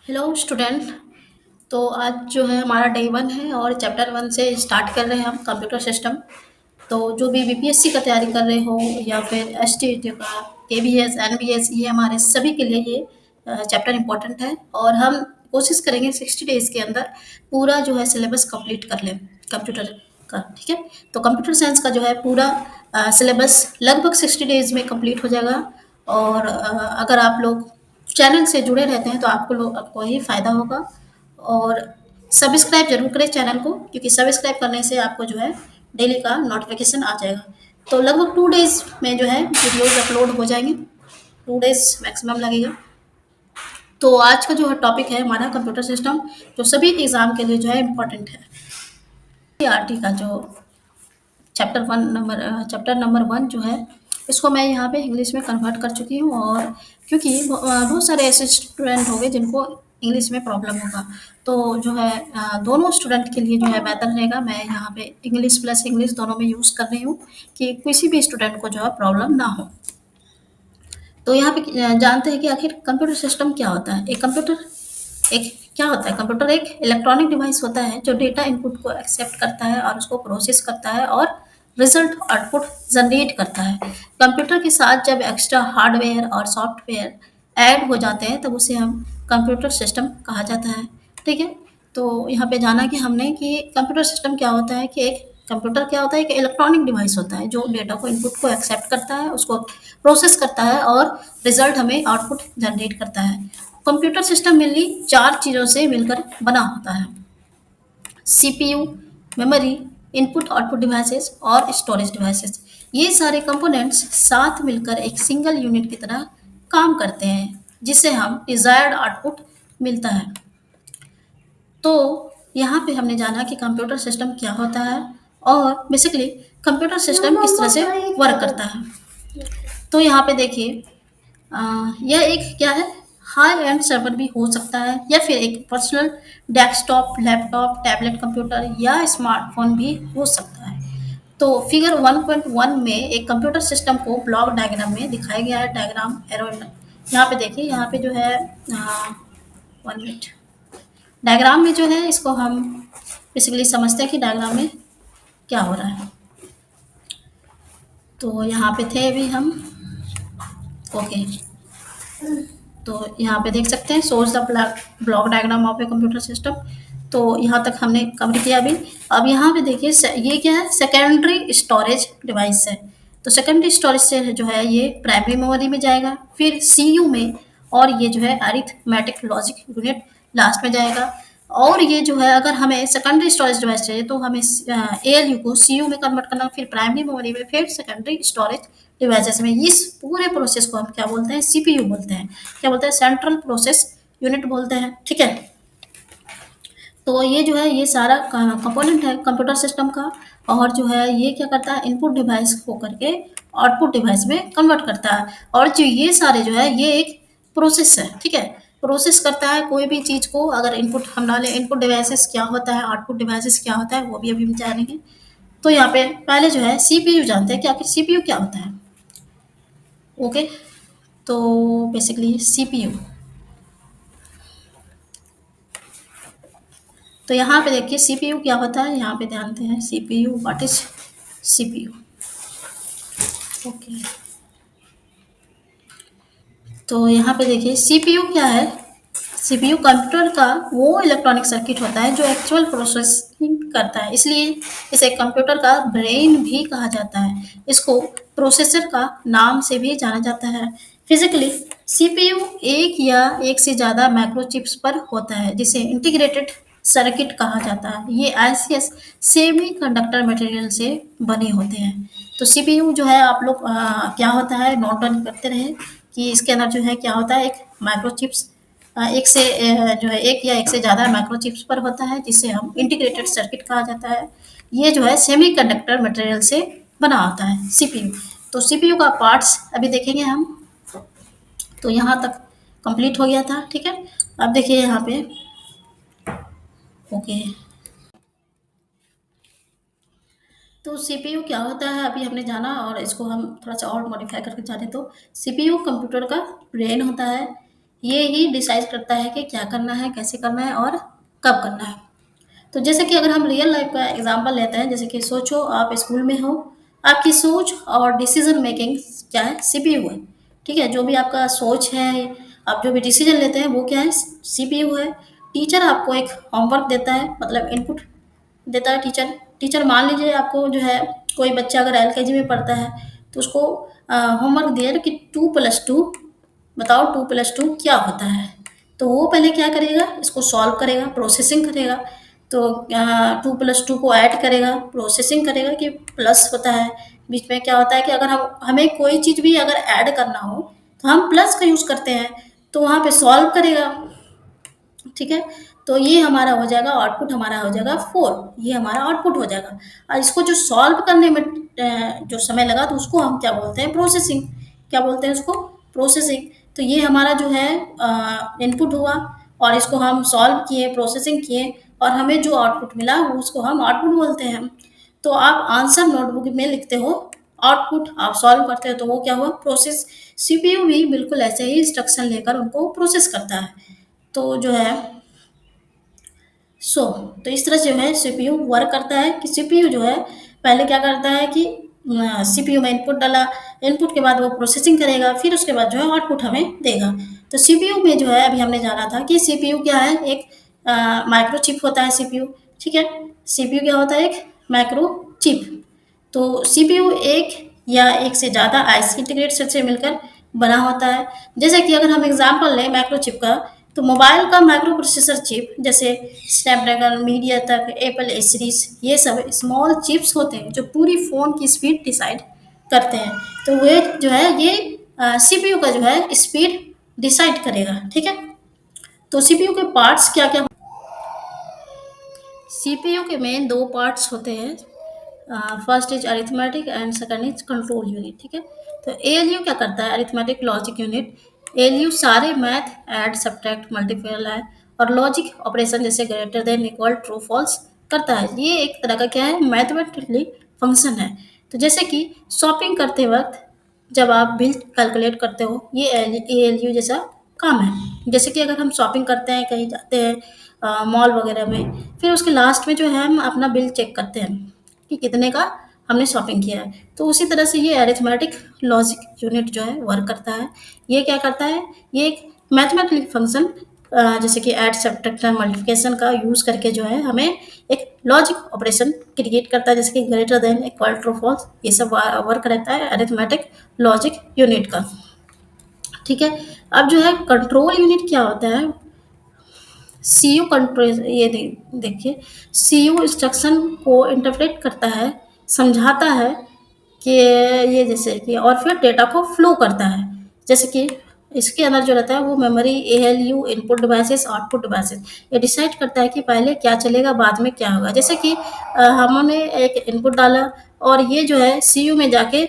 Hello student. तो आज जो है हमारा डे वन है और चैप्टर वन से स्टार्ट कर रहे हैं हम कंप्यूटर सिस्टम। तो जो भी बीपीएससी का तैयारी कर रहे हो या फिर एसटीईटी का, केवीएस, एनबीएस, ये हमारे सभी के लिए ये चैप्टर इम्पोर्टेंट है। और हम कोशिश करेंगे 60 डेज के अंदर पूरा जो है सिलेबस कंप्लीट कर लें कंप्यूटर का। ठीक है, तो कंप्यूटर साइंस का जो है पूरा सिलेबस लगभग 60 डेज में कंप्लीट हो जाएगा। और अगर आप लोग चैनल से जुड़े रहते हैं तो आपको ही फ़ायदा होगा। और सब्सक्राइब जरूर करें चैनल को, क्योंकि सब्सक्राइब करने से आपको जो है डेली का नोटिफिकेशन आ जाएगा। तो लगभग 2 डेज में जो है वीडियोज अपलोड हो जाएंगे, 2 डेज मैक्सिमम लगेगा। तो आज का जो है टॉपिक है हमारा कंप्यूटर सिस्टम, जो सभी एग्ज़ाम के लिए जो है इम्पोर्टेंट है। आरटी का जो चैप्टर नंबर वन जो है, इसको मैं यहाँ पे इंग्लिश में कन्वर्ट कर चुकी हूँ। और क्योंकि बहुत सारे ऐसे स्टूडेंट होंगे जिनको इंग्लिश में प्रॉब्लम होगा, तो जो है दोनों स्टूडेंट के लिए जो है बेहतर रहेगा। मैं यहाँ पे इंग्लिश प्लस इंग्लिश दोनों में यूज़ कर रही हूँ कि किसी भी स्टूडेंट को जो है प्रॉब्लम ना हो। तो यहाँ पे जानते हैं कि आखिर कंप्यूटर सिस्टम क्या होता है। एक क्या होता है कंप्यूटर? एक इलेक्ट्रॉनिक डिवाइस होता है जो डेटा इनपुट को एक्सेप्ट करता है और उसको प्रोसेस करता है और रिजल्ट आउटपुट जनरेट करता है। कंप्यूटर के साथ जब एक्स्ट्रा हार्डवेयर और सॉफ्टवेयर ऐड हो जाते हैं तब उसे हम कंप्यूटर सिस्टम कहा जाता है। ठीक है, तो यहाँ पे जाना कि हमने कि कंप्यूटर सिस्टम क्या होता है, कि एक कंप्यूटर क्या होता है, एक इलेक्ट्रॉनिक डिवाइस होता है जो डेटा को इनपुट को एक्सेप्ट करता है, उसको प्रोसेस करता है और रिजल्ट हमें आउटपुट जनरेट करता है। कंप्यूटर सिस्टम मेनली 4 चीज़ों से मिलकर बना होता है: CPU, memory, input output devices और स्टोरेज डिवाइसेस। ये सारे कंपोनेंट्स साथ मिलकर एक सिंगल यूनिट की तरह काम करते हैं, जिससे हम डिजायर्ड आउटपुट मिलता है। तो यहाँ पे हमने जाना कि कंप्यूटर सिस्टम क्या होता है और बेसिकली कंप्यूटर सिस्टम किस तरह से वर्क करता है। तो यहाँ पे देखिए, यह एक क्या है, हाई एंड सर्वर भी हो सकता है या फिर एक personal desktop, laptop, tablet computer या स्मार्टफोन भी हो सकता है। तो फिगर 1.1 में एक कंप्यूटर सिस्टम को ब्लॉक डायग्राम में दिखाया गया है। डायग्राम एरो यहाँ पे देखिए, यहाँ पे जो है 1 मिनट। डायग्राम में जो है इसको हम बेसिकली समझते हैं कि डायग्राम में क्या हो रहा है। तो यहाँ पे थे अभी हम, ओके। तो यहाँ पे देख सकते हैं source the block diagram of a computer system. तो यहाँ तक हमने कवर किया अभी। अब यहाँ पे देखिए ये क्या है, सेकेंडरी स्टोरेज डिवाइस है। तो सेकेंडरी स्टोरेज से जो है ये प्राइमरी मेमोरी में जाएगा, फिर सीयू में, और ये जो है अरिथमेटिक लॉजिक यूनिट लास्ट में जाएगा। और ये जो है अगर हमें सेकेंडरी स्टोरेज डिवाइस चाहिए तो हमें एएलयू को सीयू में कन्वर्ट करना, फिर प्राइमरी मेमोरी में, फिर सेकेंडरी स्टोरेज डिवाइसेस में। इस पूरे प्रोसेस को हम क्या बोलते हैं? सीपीयू बोलते हैं। क्या बोलते हैं? सेंट्रल प्रोसेस यूनिट बोलते हैं। ठीक है, तो ये जो है ये सारा कंपोनेंट है कंप्यूटर सिस्टम का। और जो है ये क्या करता है, इनपुट डिवाइस को करके आउटपुट डिवाइस में कन्वर्ट करता है। और जो ये सारे जो है ये एक प्रोसेस है। ठीक है, प्रोसेस करता है कोई भी चीज़ को। अगर इनपुट हम डालें, इनपुट डिवाइसेस क्या होता है, आउटपुट डिवाइसेस क्या होता है, वो भी अभी हम जानेंगे। तो यहाँ पे पहले जो है सीपीयू जानते हैं कि आखिर सीपीयू क्या होता है। ओके, तो बेसिकली सीपीयू, तो यहाँ पे देखिए सीपीयू क्या होता है। यहाँ पे जानते हैं CPU, what is CPU. Okay, तो यहाँ पे देखिए सीपीयू क्या है। सीपीयू कंप्यूटर का वो इलेक्ट्रॉनिक सर्किट होता है जो एक्चुअल प्रोसेसिंग करता है, इसलिए इसे कंप्यूटर का ब्रेन भी कहा जाता है। इसको प्रोसेसर का नाम से भी जाना जाता है। फिजिकली सीपीयू एक या एक से ज़्यादा माइक्रोचिप्स पर होता है, जिसे इंटीग्रेटेड सर्किट कहा जाता है। ये आईसीएस सेमी कंडक्टर मटेरियल से बने होते हैं। तो सीपीयू जो है आप लोग क्या होता है नोट डाउन करते रहे कि इसके अंदर जो है क्या होता है, एक माइक्रोचिप्स एक से जो है एक या एक से ज़्यादा माइक्रोचिप्स पर होता है, जिसे हम इंटीग्रेटेड सर्किट कहा जाता है। ये जो है सेमी कंडक्टर मटेरियल से बना होता है सीपीयू। तो सीपीयू का पार्ट्स अभी देखेंगे हम। तो यहाँ तक कंप्लीट हो गया था। ठीक है, अब देखिए यहाँ पे, ओके। तो सीपीयू क्या होता है अभी हमने जाना, और इसको हम थोड़ा सा और मॉडिफाई करके जाने। तो सीपीयू कंप्यूटर का ब्रेन होता है। ये ही डिसाइड करता है कि क्या करना है, कैसे करना है और कब करना है। तो जैसे कि अगर हम रियल लाइफ का एग्जांपल लेते हैं, जैसे कि सोचो आप स्कूल में हो, आपकी सोच और डिसीजन मेकिंग क्या है, सीपीयू है। ठीक है, जो भी आपका सोच है, आप जो भी डिसीजन लेते हैं वो क्या है, सीपीयू है। टीचर आपको एक होमवर्क देता है, मतलब इनपुट देता है टीचर। टीचर मान लीजिए आपको जो है, कोई बच्चा अगर एलकेजी में पढ़ता है तो उसको होमवर्क दिया है कि 2+2 बताओ, 2+2 क्या होता है। तो वो पहले क्या करेगा, इसको सॉल्व करेगा, प्रोसेसिंग करेगा। तो 2+2 को ऐड करेगा, प्रोसेसिंग करेगा कि प्लस होता है। बीच में क्या होता है कि अगर हम हमें कोई चीज़ भी अगर ऐड करना हो तो हम प्लस का यूज़ करते हैं, तो वहाँ पे सॉल्व करेगा। ठीक है, तो ये हमारा हो जाएगा आउटपुट, हमारा हो जाएगा 4, ये हमारा आउटपुट हो जाएगा। और इसको जो सॉल्व करने में जो समय लगा, तो उसको हम क्या बोलते हैं, प्रोसेसिंग। क्या बोलते हैं उसको, प्रोसेसिंग। तो ये हमारा जो है इनपुट हुआ, और इसको हम सॉल्व किए, प्रोसेसिंग किए, और हमें जो आउटपुट मिला वो उसको हम आउटपुट बोलते हैं। तो आप आंसर नोटबुक में लिखते हो आउटपुट, आप सॉल्व करते हो तो वो क्या हुआ, प्रोसेस। सीपीयू भी बिल्कुल ऐसे ही इंस्ट्रक्शन लेकर उनको प्रोसेस करता है। तो जो है सो तो इस तरह से जो है सीपीयू वर्क करता है, कि सीपीयू जो है पहले क्या करता है कि सीपीयू में इनपुट डाला, इनपुट के बाद वो प्रोसेसिंग करेगा, फिर उसके बाद जो है आउटपुट हमें देगा। तो सीपीयू में जो है अभी हमने जाना था कि सीपीयू क्या है, एक माइक्रो चिप होता है सीपीयू। ठीक है, सीपीयू क्या होता है, एक माइक्रो चिप। तो सीपीयू एक या एक से ज़्यादा आईसी इंटीग्रेटेड से मिलकर बना होता है। जैसे कि अगर हम एग्जांपल लें माइक्रो चिप का, तो मोबाइल का माइक्रो प्रोसेसर चिप जैसे स्नैपड्रैगन, मीडिया तक, एप्पल ए सीरीज, ये सब स्मॉल चिप्स होते हैं जो पूरी फ़ोन की स्पीड डिसाइड करते हैं। तो वे जो है ये सीपीयू का जो है स्पीड डिसाइड करेगा। ठीक है, तो सीपीयू के पार्ट्स क्या क्या, सीपीयू के मेन दो पार्ट्स होते हैं। First is arithmetic and second is control unit. ठीक है, तो एएलयू क्या करता है, अरिथमेटिक लॉजिक यूनिट। एएलयू सारे मैथ, ऐड, सब्ट्रैक्ट, मल्टीप्लाई है और लॉजिक ऑपरेशन जैसे greater than, equal, true, false करता है। ये एक तरह का क्या है, मैथमेटिकली फंक्शन है। तो जैसे कि शॉपिंग करते वक्त जब आप बिल कैलकुलेट करते हो, ये एएलयू जैसा काम है। जैसे कि अगर हम शॉपिंग करते हैं, कहीं जाते हैं मॉल वगैरह में, फिर उसके लास्ट में जो है हम अपना बिल चेक करते हैं कि कितने का हमने शॉपिंग किया है। तो उसी तरह से ये अरिथमेटिक लॉजिक यूनिट जो है वर्क करता है। ये क्या करता है, ये एक मैथमेटिकल फंक्शन जैसे कि ऐड, सब्ट्रैक्ट, मल्टीप्लिकेशन का यूज़ करके जो है हमें एक लॉजिक ऑपरेशन क्रिएट करता है, जैसे कि greater than, equal, true, false, ये सब वर्क रहता है अरिथमेटिक लॉजिक यूनिट का। ठीक है, अब जो है कंट्रोल यूनिट क्या होता है, सीयू कंट्रोल, ये देखिए, सीयू इंस्ट्रक्शन को इंटरप्रेट करता है, समझाता है कि ये जैसे कि, और फिर डेटा को फ्लो करता है। जैसे कि इसके अंदर जो रहता है वो memory, ALU, input devices, output devices, ये डिसाइड करता है कि पहले क्या चलेगा, बाद में क्या होगा। जैसे कि हमने एक इनपुट डाला, और ये जो है सीयू में जाके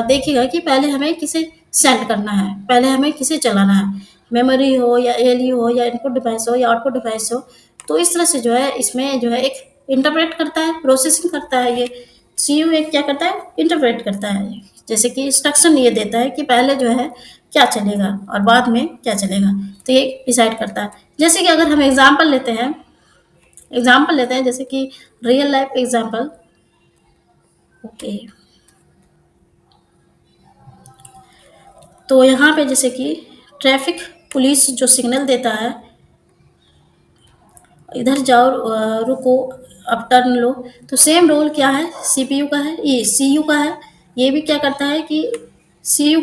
देखेगा कि पहले हमें किसे सेंड करना है, पहले हमें किसे चलाना है, मेमोरी हो या एएलयू हो या इनपुट डिवाइस हो या आउटपुट डिवाइस हो। तो इस तरह से जो है इसमें जो है एक इंटरप्रेट करता है, प्रोसेसिंग करता है। ये सीयू एक क्या करता है, इंटरप्रेट करता है। जैसे कि इंस्ट्रक्शन ये देता है कि पहले जो है क्या चलेगा और बाद में क्या चलेगा, तो ये डिसाइड करता है। जैसे कि अगर हम एग्जाम्पल लेते हैं जैसे कि रियल लाइफ एग्जाम्पल। ओके, तो यहाँ पे जैसे कि ट्रैफिक पुलिस जो सिग्नल देता है, इधर जाओ, रुको, अब टर्न लो, तो सेम रोल क्या है, सीपीयू का है, ये सीयू का है। ये भी क्या करता है कि सीयू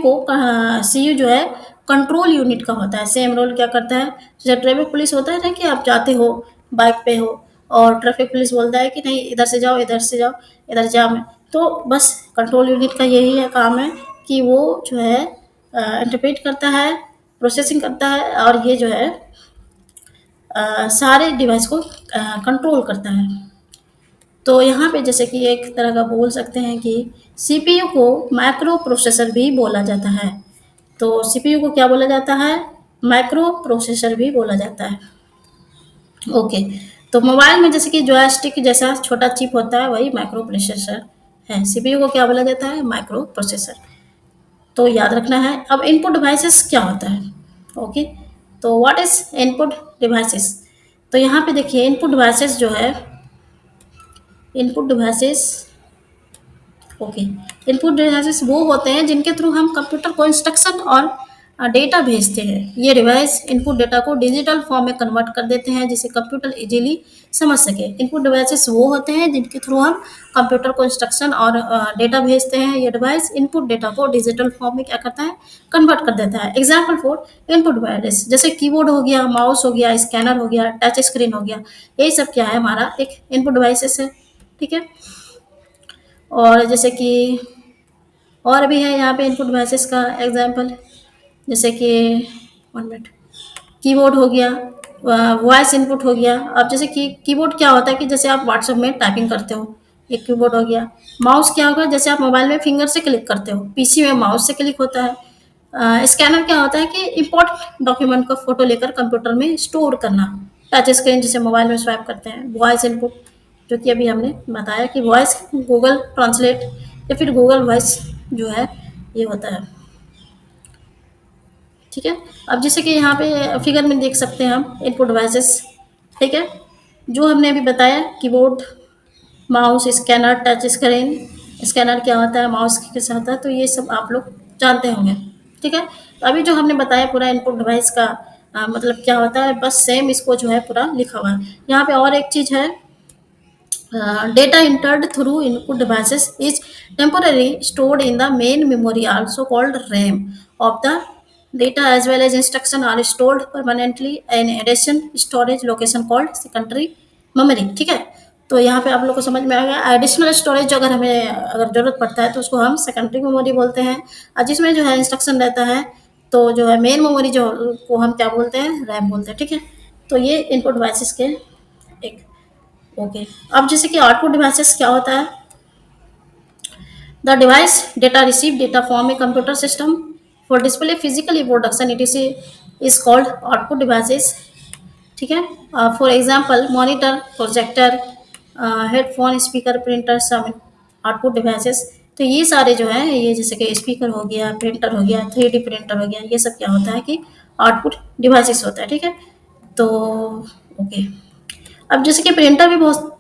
जो है कंट्रोल यूनिट का होता है। सेम रोल क्या करता है, जैसे ट्रैफिक पुलिस होता है ना, कि आप जाते हो बाइक पे हो और ट्रैफिक पुलिस बोलता है कि नहीं इधर से जाओ, इधर से जाओ, इधर जाम है। तो बस कंट्रोल यूनिट का यही है काम है कि वो जो है इंटरप्रेट करता है, प्रोसेसिंग करता है, और ये जो है सारे डिवाइस को कंट्रोल करता है। तो यहाँ पे जैसे कि एक तरह का बोल सकते हैं कि सीपीयू को माइक्रो प्रोसेसर भी बोला जाता है। तो सीपीयू को क्या बोला जाता है, माइक्रो प्रोसेसर भी बोला जाता है। ओके, तो मोबाइल में जैसे कि जॉयस्टिक जैसा छोटा चिप होता है, वही माइक्रो प्रोसेसर है। सीपीयू को क्या बोला जाता है, माइक्रो प्रोसेसर। तो याद रखना है। अब इनपुट डिवाइसेस क्या होता है, ओके। तो व्हाट इज इनपुट डिवाइसेस? तो यहाँ पे देखिए इनपुट डिवाइसेस जो है, input devices, okay, input devices वो होते हैं जिनके थ्रू हम कंप्यूटर को इंस्ट्रक्शन और डेटा भेजते हैं। ये डिवाइस इनपुट डेटा को डिजिटल फॉर्म में कन्वर्ट कर देते हैं जिसे कंप्यूटर इजीली समझ सके। इनपुट डिवाइसेस वो होते हैं जिनके थ्रू हम कंप्यूटर को इंस्ट्रक्शन और डेटा भेजते हैं। ये डिवाइस इनपुट डेटा को डिजिटल फॉर्म में क्या करता है, कन्वर्ट कर देता है। एग्जाम्पल फॉर इनपुट डिवाइस जैसे कीबोर्ड हो गया, माउस हो गया, स्कैनर हो गया, टच स्क्रीन हो गया, यही सब क्या है, हमारा एक इनपुट डिवाइसेस है। ठीक है। और जैसे कि और भी है यहाँ पे इनपुट डिवाइसेस का एग्जांपल, जैसे कि 1 मिनट, कीबोर्ड हो गया, वॉइस इनपुट हो गया। अब जैसे कि कीबोर्ड क्या होता है कि जैसे आप व्हाट्सएप में टाइपिंग करते हो, एक कीबोर्ड हो गया। माउस क्या होगा, जैसे आप मोबाइल में फिंगर से क्लिक करते हो, पीसी में माउस से क्लिक होता है। स्कैनर क्या होता है कि इम्पोर्टेंट डॉक्यूमेंट का फोटो लेकर कंप्यूटर में स्टोर करना। टच स्क्रीन जैसे मोबाइल में स्वाइप करते हैं। वॉइस इनपुट जो कि अभी हमने बताया कि वॉइस गूगल ट्रांसलेट या फिर गूगल वॉइस जो है ये होता है। ठीक है। अब जैसे कि यहाँ पे फिगर में देख सकते हैं हम इनपुट डिवाइसेस। ठीक है। जो हमने अभी बताया keyboard, mouse, scanner, touch screen, scanner क्या होता है, माउस कैसा होता है, तो ये सब आप लोग जानते होंगे। ठीक है। तो अभी जो हमने बताया पूरा इनपुट डिवाइस का मतलब क्या होता है, बस सेम इसको जो है पूरा लिखा हुआ है। यहाँ पे और एक चीज़ है, data entered through input devices is temporarily stored in the main memory, also called RAM, of the data, as well as instruction are stored permanently in addition storage location called secondary memory। ठीक है। तो यहाँ पे आप लोग को समझ में आ गया। एडिशनल स्टोरेज अगर हमें अगर जरूरत पड़ता है तो उसको हम सेकेंडरी मेमोरी बोलते हैं, और जिसमें जो है इंस्ट्रक्शन रहता है तो जो है मेन मेमोरी जो को हम क्या बोलते हैं, रैम बोलते हैं। ठीक है। तो ये इनपुट डिवाइसेस के एक, ओके। अब जैसे कि आउटपुट डिवाइसेस क्या होता है, the device data receive data form a computer system for display physically production it is called output devices. ठीक है। For example monitor, projector, headphone, speaker, printer, सब आउटपुट डिवाइसेस। तो ये सारे जो है, ये जैसे कि स्पीकर हो गया, प्रिंटर हो गया, 3D प्रिंटर हो गया, ये सब क्या होता है कि आउटपुट डिवाइसेस होता है। ठीक है। तो ओके। अब जैसे कि प्रिंटर भी बहुत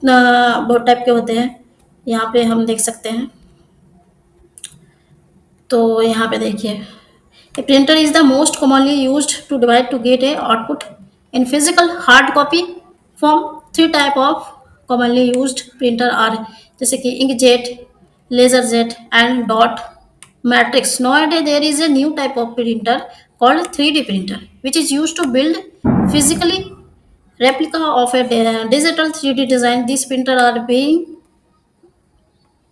टाइप के होते हैं, यहाँ पे हम देख सकते हैं। तो यहाँ पे देखिए, a printer is the most commonly used to device to get a output in physical hard copy form. 3 type of commonly used printer are, जैसे कि inkjet, laser jet and dot matrix. Nowadays there is a new type of printer called 3D printer which is used to build physically replica of a digital 3D design. These printers are being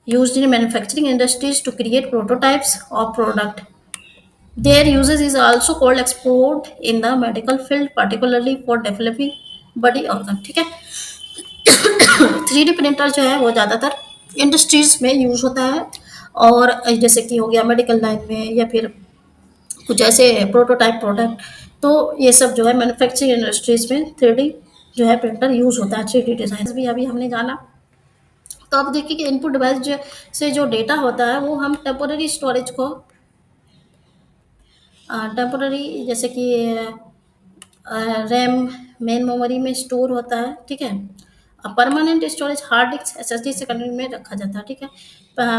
used in manufacturing industries to create prototypes of product. Their usage is also called export in the medical field, particularly for developing body organ। ठीक है। 3D printer जो है वो ज़्यादातर industries में use होता है, और जैसे कि हो गया मेडिकल लाइन में या फिर कुछ ऐसे प्रोटोटाइप प्रोडक्ट, तो ये सब जो है मैन्युफैक्चरिंग इंडस्ट्रीज में 3D जो है प्रिंटर यूज होता है। 3D डिज़ाइन भी अभी हमने जाना। तो अब देखिए कि इनपुट डिवाइस जो से जो डेटा होता है वो हम टेम्पोररी स्टोरेज को, टेम्पोररी जैसे कि रैम मेन मेमोरी में स्टोर होता है। ठीक है। Permanent storage hard disk, SSD secondary में रखा जाता है। ठीक है।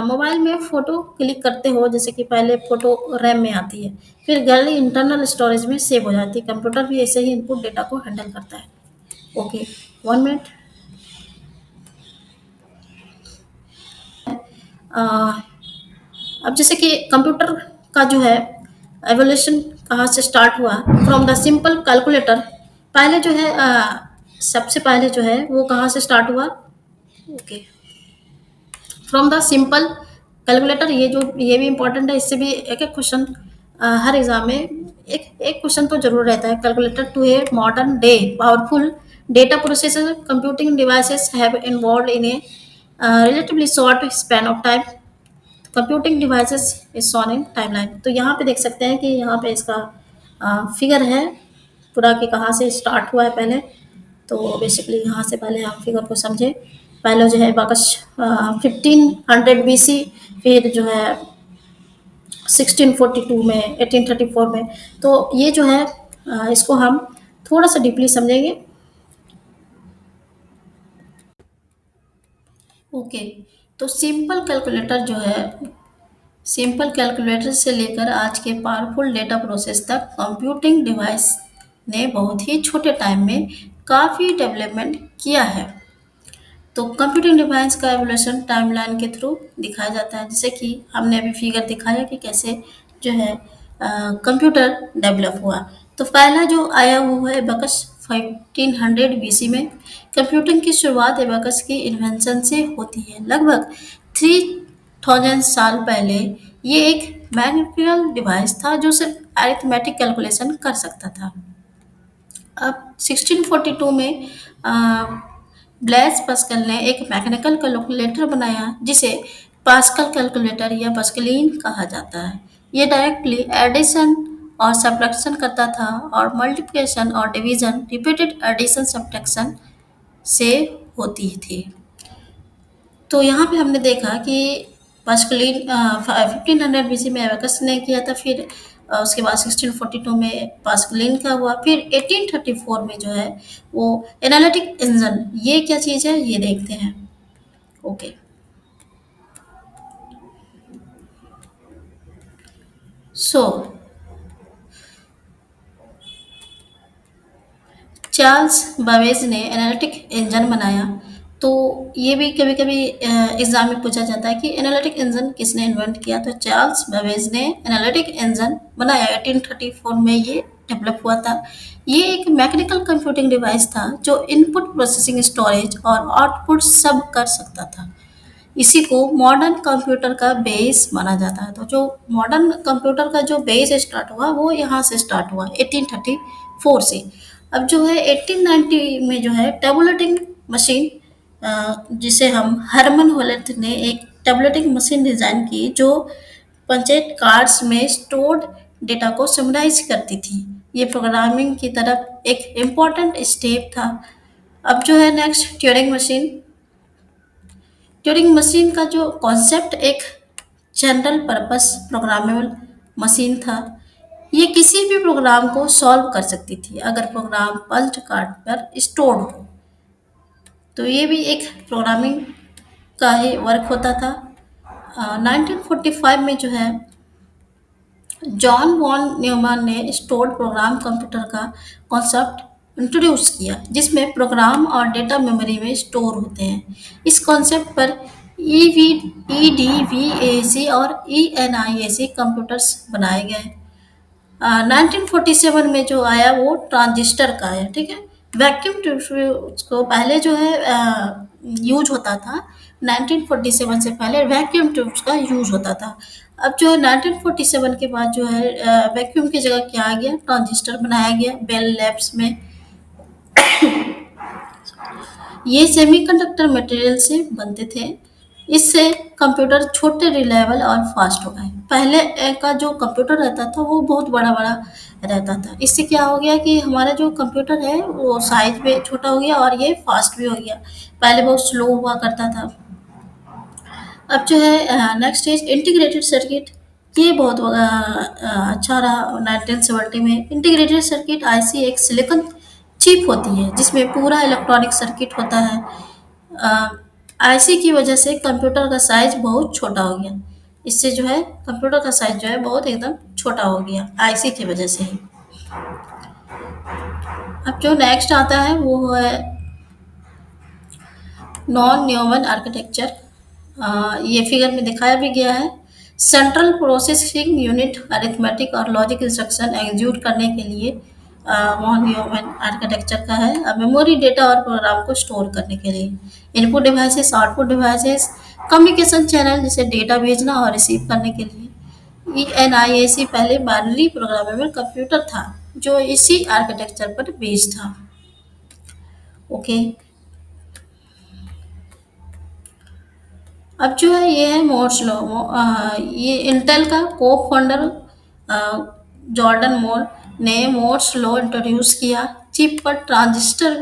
मोबाइल में फ़ोटो क्लिक करते हो, जैसे कि पहले फ़ोटो रैम में आती है, फिर गैलरी इंटरनल स्टोरेज में सेव हो जाती है। कंप्यूटर भी ऐसे ही इनपुट डेटा को हैंडल करता है। Okay, 1 minute. अब जैसे कि कंप्यूटर का जो है एवोल्यूशन कहाँ से स्टार्ट हुआ, फ्रॉम द सिंपल कैलकुलेटर। पहले जो है सबसे पहले जो है वो कहाँ से स्टार्ट हुआ, okay, from the simple calculator. ये भी इम्पोर्टेंट है, इससे भी एक एक क्वेश्चन हर एग्जाम में एक एक क्वेश्चन तो जरूर रहता है। Calculator to a modern day powerful data processor computing devices have involved in a relatively short span of time. Computing devices is shown in timeline. तो यहाँ पे देख सकते हैं कि यहाँ पे इसका फिगर है पूरा कि कहाँ से स्टार्ट हुआ है पहले। तो बेसिकली यहाँ से पहले आप फिगर को समझे। पहले जो है बाकस 1500 BC, फिर जो है 1642 में, 1834 में। तो ये जो है इसको हम थोड़ा सा डीपली समझेंगे। ओके, तो सिंपल कैलकुलेटर से लेकर आज के पावरफुल डेटा प्रोसेस तक कंप्यूटिंग डिवाइस ने बहुत ही छोटे टाइम में काफ़ी डेवलपमेंट किया है। तो कंप्यूटिंग डिवाइस का एवोल्यूशन टाइमलाइन के थ्रू दिखाया जाता है, जैसे कि हमने अभी फिगर दिखाया कि कैसे जो है कंप्यूटर डेवलप हुआ। तो पहला जो आया वो है एबेकस 1500 बीसी में। कंप्यूटिंग की शुरुआत एबेकस की इन्वेंशन से होती है। लगभग 3000 साल पहले ये एक मैकेनिकल डिवाइस था जो सिर्फ अरिथमेटिक कैलकुलेशन कर सकता था। अब 1642 में ब्लेस पास्कल ने एक मैकेनिकल कैलकुलेटर बनाया जिसे पास्कल कैलकुलेटर या पास्कलिन कहा जाता है। ये डायरेक्टली एडिशन और सब्ट्रैक्शन करता था और मल्टीप्लिकेशन और डिवीजन रिपीटेड एडिशन सब्ट्रैक्शन से होती थी। तो यहाँ पे हमने देखा कि पास्कलिन 1500 बीसी में एबेकस ने किया था, फिर उसके बाद 1642 में पास्कलिन का हुआ, फिर 1834 में जो है वो एनालिटिक इंजन, ये क्या चीज़ है ये देखते हैं। ओके, सो चार्ल्स बाबेज ने एनालिटिक इंजन बनाया। तो ये भी कभी कभी एग्जाम में पूछा जाता है कि एनालिटिक इंजन किसने इन्वेंट किया। तो चार्ल्स बाबेज ने एनालिटिक इंजन बनाया, 1834 में ये डेवलप हुआ था। ये एक मैकेनिकल कंप्यूटिंग डिवाइस था जो इनपुट प्रोसेसिंग, स्टोरेज और आउटपुट सब कर सकता था। इसी को मॉडर्न कंप्यूटर का बेस माना जाता है। तो जो मॉडर्न कंप्यूटर का जो बेस स्टार्ट हुआ वो यहाँ से स्टार्ट हुआ 1834 से। अब जो है 1890 में जो है टेबुलेटिंग मशीन, जिसे हम हरमन होलेट ने एक टेबुलेटिंग मशीन डिजाइन की जो पंचायत कार्ड्स में स्टोर्ड डेटा को समराइज करती थी। ये प्रोग्रामिंग की तरफ एक इम्पॉर्टेंट स्टेप था। अब जो है next Turing machine. Turing machine का जो कॉन्सेप्ट एक जनरल पर्पस प्रोग्रामेबल मशीन था। ये किसी भी प्रोग्राम को सॉल्व कर सकती थी अगर प्रोग्राम पंच कार्ड पर स्टोर्ड हो। तो ये भी एक प्रोग्रामिंग का ही वर्क होता था। 1945 में जो है जॉन वॉन न्यूमैन ने स्टोर्ड प्रोग्राम कंप्यूटर का कॉन्सेप्ट इंट्रोड्यूस किया जिसमें प्रोग्राम और डेटा मेमोरी में स्टोर होते हैं। इस कॉन्सेप्ट पर EDVAC और ENIAC कंप्यूटर्स बनाए गए। 1947 में जो आया वो ट्रांजिस्टर का है, ठीक है। वैक्यूम ट्यूब्स को पहले जो है यूज होता था। 1947 से पहले वैक्यूम ट्यूब्स का यूज होता था। अब जो है 1947 के बाद जो है वैक्यूम की जगह क्या आ गया, ट्रांजिस्टर बनाया गया बेल लैब्स में। ये सेमीकंडक्टर मटेरियल से बनते थे। इससे कंप्यूटर छोटे, रिलायबल और फास्ट हो गए। पहले का जो कंप्यूटर रहता था वो बहुत बड़ा बड़ा रहता था। इससे क्या हो गया कि हमारा जो कंप्यूटर है वो साइज में छोटा हो गया और ये फास्ट भी हो गया। पहले बहुत स्लो हुआ करता था। अब जो है नेक्स्ट इज इंटीग्रेटेड सर्किट। ये बहुत अच्छा रहा 1970 में। इंटीग्रेटेड सर्किट आईसी एक सिलिकॉन चिप होती है जिसमें पूरा इलेक्ट्रॉनिक सर्किट होता है। आईसी की वजह से कंप्यूटर का साइज बहुत छोटा हो गया। इससे जो है कंप्यूटर का साइज जो है बहुत एकदम छोटा हो गया आईसी की वजह से ही। अब जो नेक्स्ट आता है वो है नॉन न्यूमन आर्किटेक्चर। ये फिगर में दिखाया भी गया है। सेंट्रल प्रोसेसिंग यूनिट अरिथमेटिक और लॉजिक इंस्ट्रक्शन एग्जीक्यूट करने के लिए नॉन न्यूमन आर्किटेक्चर का है। मेमोरी, डेटा और प्रोग्राम को स्टोर करने के लिए। Input devices, output devices, communication channel जैसे डेटा भेजना और रिसीव करने के लिए। ENIAC पहले बाइनरी प्रोग्रामेबल कंप्यूटर था जो इसी आर्किटेक्चर पर बेस्ड था। ओके, अब जो है ये है मोर्स लॉ। ये इंटेल का को फाउंडर जॉर्डन मोर ने मोर्स लॉ इंट्रोड्यूस किया। चिप पर ट्रांजिस्टर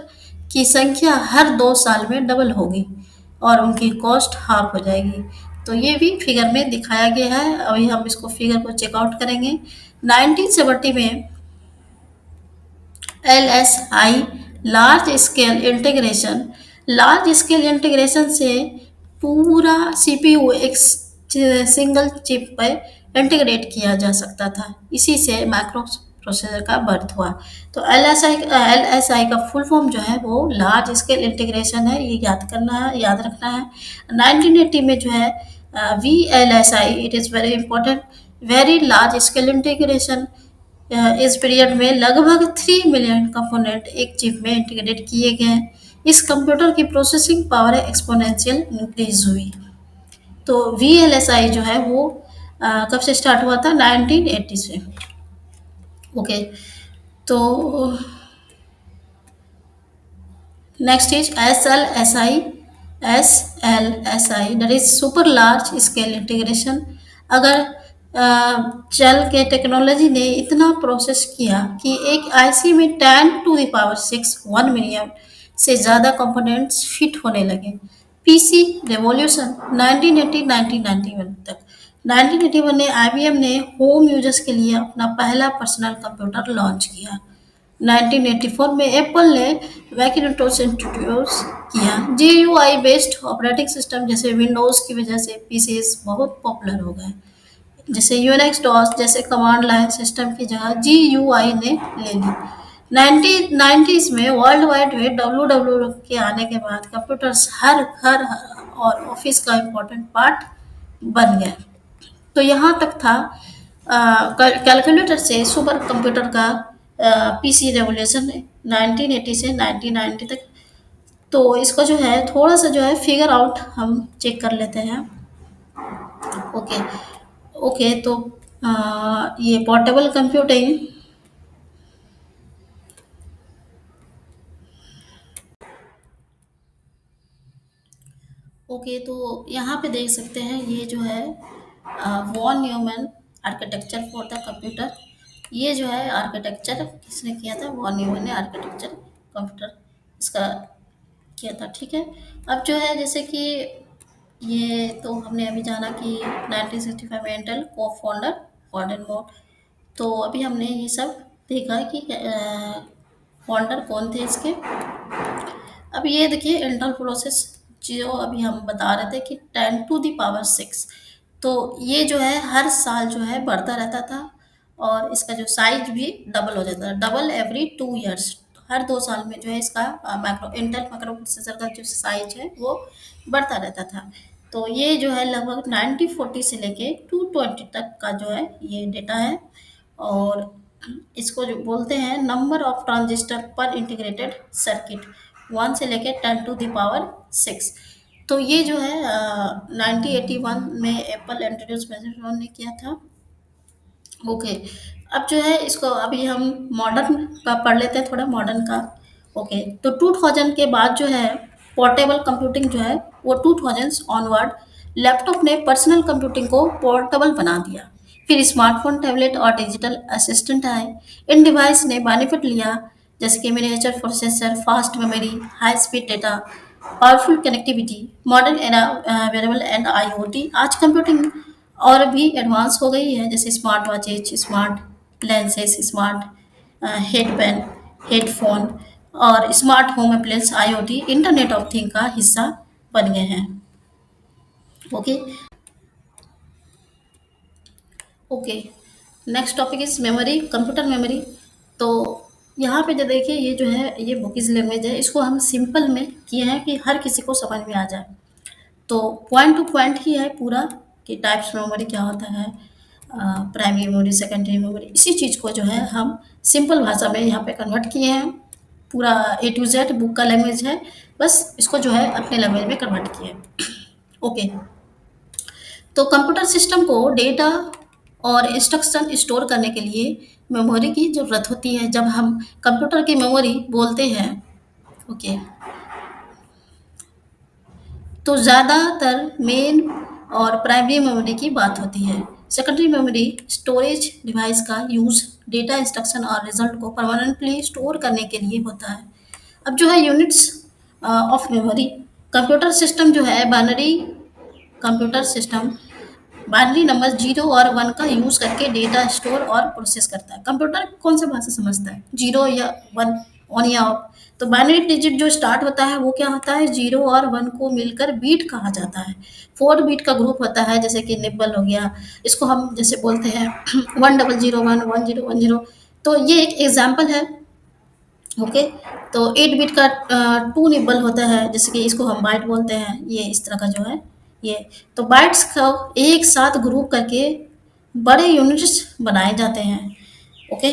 की संख्या हर 2 साल में डबल होगी और उनकी कॉस्ट हाफ हो जाएगी। तो ये भी फिगर में दिखाया गया है। अभी हम इसको फिगर को चेकआउट करेंगे। 1970 में LSI large scale integration. Large scale integration से पूरा सीपीयू एक सिंगल चिप पर इंटीग्रेट किया जा सकता था। इसी से माइक्रो प्रोसेसर का बर्थ हुआ। तो एल एस आई का फुल फॉर्म जो है वो लार्ज स्केल इंटीग्रेशन है, ये याद करना है, याद रखना है। 1980 में जो है VLSI, it is very important, very large scale integration. इस पीरियड में लगभग 3 मिलियन कंपोनेंट एक चिप में इंटीग्रेट किए गए। इस कंप्यूटर की प्रोसेसिंग पावर एक्सपोनेंशियल इंक्रीज हुई। तो VLSI जो है वो कब से स्टार्ट हुआ था? 1980 से। ओके। तो next is SLSI that is super large scale integration. अगर चल के टेक्नोलॉजी ने इतना प्रोसेस किया कि एक आईसी में 10 to the power 6 1 मिलियन से ज़्यादा कंपोनेंट्स फिट होने लगे। पीसी रेवोल्यूशन 1980-1991 तक। 1981 में आईबीएम ने होम यूजर्स के लिए अपना पहला पर्सनल कंप्यूटर लॉन्च किया। 1984 में एप्पल ने मैकिन्टोश इंट्रोड्यूस किया। जीयूआई बेस्ड ऑपरेटिंग सिस्टम जैसे विंडोज़ की वजह से पीसीज बहुत पॉपुलर हो गए। जैसे यूनिक्स डॉस जैसे कमांड लाइन सिस्टम की जगह जीयूआई ने ले ली। 1990s में वर्ल्ड वाइड वेब डब्ल्यू के आने के बाद कंप्यूटर्स हर घर और ऑफिस का इम्पोर्टेंट पार्ट बन गए। तो यहाँ तक था कैलकुलेटर से सुपर कंप्यूटर का पीसी रेवोल्यूशन 1980 से 1990 तक। तो इसका जो है थोड़ा सा जो है फिगर आउट हम चेक कर लेते हैं। ओके। ओके। तो ये पोर्टेबल कंप्यूटिंग। ओके। तो यहाँ पे देख सकते हैं ये जो है von Neumann architecture for the computer. ये जो है आर्किटेक्चर किसने किया था? वॉन न्यूमैन ने आर्किटेक्चर कंप्यूटर इसका किया था। ठीक है। अब जो है जैसे कि ये तो हमने अभी जाना कि 1965 में इंटेल को फाउंडर गॉर्डन मोर। तो अभी हमने ये सब देखा कि फाउंडर कौन थे इसके। अब ये देखिए इंटेल प्रोसेस जो अभी हम बता रहे थे कि 10 to the power 6। तो ये जो है हर साल जो है बढ़ता रहता था और इसका जो साइज भी डबल हो जाता था, डबल एवरी 2 इयर्स। हर 2 साल में जो है इसका माइक्रो इंटेल माइक्रो प्रोसेसर का जो साइज है वो बढ़ता रहता था। तो ये जो है लगभग 1940 से लेके 220 तक का जो है ये डेटा है। और इसको जो बोलते हैं नंबर ऑफ ट्रांजिस्टर पर इंटीग्रेटेड सर्किट, 1 से लेकर 10 to the power 6। तो ये जो है 1981 में एप्पल इंट्रोड्यूस ने किया था। ओके। अब जो है इसको अभी हम मॉडर्न का पढ़ लेते हैं, थोड़ा मॉडर्न का। ओके। तो 2000 के बाद जो है पोर्टेबल कंप्यूटिंग जो है वो 2000 ऑनवर्ड लैपटॉप ने पर्सनल कंप्यूटिंग को पोर्टेबल बना दिया। फिर स्मार्टफोन, टैबलेट और डिजिटल असिस्टेंट आए। इन डिवाइस ने बेनिफिट लिया जैसे कि miniature processor, fast memory, high speed data, powerful connectivity, modern era wearable and IoT. आज कंप्यूटिंग और भी एडवांस हो गई है जैसे smart watches, smart lenses, smart headband, headphone और smart home appliance IoT internet of thing का हिस्सा बन गए हैं। Okay. Okay. Next topic is memory, computer memory. तो यहाँ पे जो देखिए ये जो है ये बुकीज लैंग्वेज है, इसको हम सिंपल में किए हैं कि हर किसी को समझ में आ जाए। तो पॉइंट टू पॉइंट ही है पूरा कि टाइप्स मेमोरी क्या होता है, प्राइमरी मेमोरी, सेकेंडरी मेमोरी, इसी चीज़ को जो है हम सिंपल भाषा में यहाँ पे कन्वर्ट किए हैं। पूरा A to Z बुक का लैंग्वेज है, बस इसको जो है अपने लैंग्वेज में कन्वर्ट किए हैं। ओके। तो कंप्यूटर सिस्टम को डेटा और इंस्ट्रक्शन स्टोर करने के लिए मेमोरी की ज़रूरत होती है। जब हम कंप्यूटर की मेमोरी बोलते हैं, ओके, तो ज़्यादातर मेन और प्राइमरी मेमोरी की बात होती है। सेकेंडरी मेमोरी स्टोरेज डिवाइस का यूज़ डेटा, इंस्ट्रक्शन और रिजल्ट को परमानेंटली स्टोर करने के लिए होता है। अब जो है units of memory, computer system जो है binary computer system binary number zero और वन का यूज करके डेटा स्टोर और प्रोसेस करता है। कंप्यूटर कौन सा भाषा समझता है, जीरो या वन, ऑन या ऑफ। तो बाइनरी डिजिट जो स्टार्ट होता है वो क्या होता है, जीरो और वन को मिलकर बीट कहा जाता है। फोर बीट का ग्रुप होता है, जैसे कि निब्बल हो गया, इसको हम जैसे बोलते हैं 1001, 1010। तो ये एक एग्जाम्पल है। ओके। तो 8 बिट का टू निबल होता है, जैसे कि इसको हम बाइट बोलते हैं, ये इस तरह का जो है ये। तो बाइट्स को एक साथ ग्रुप करके बड़े यूनिट्स बनाए जाते हैं। ओके।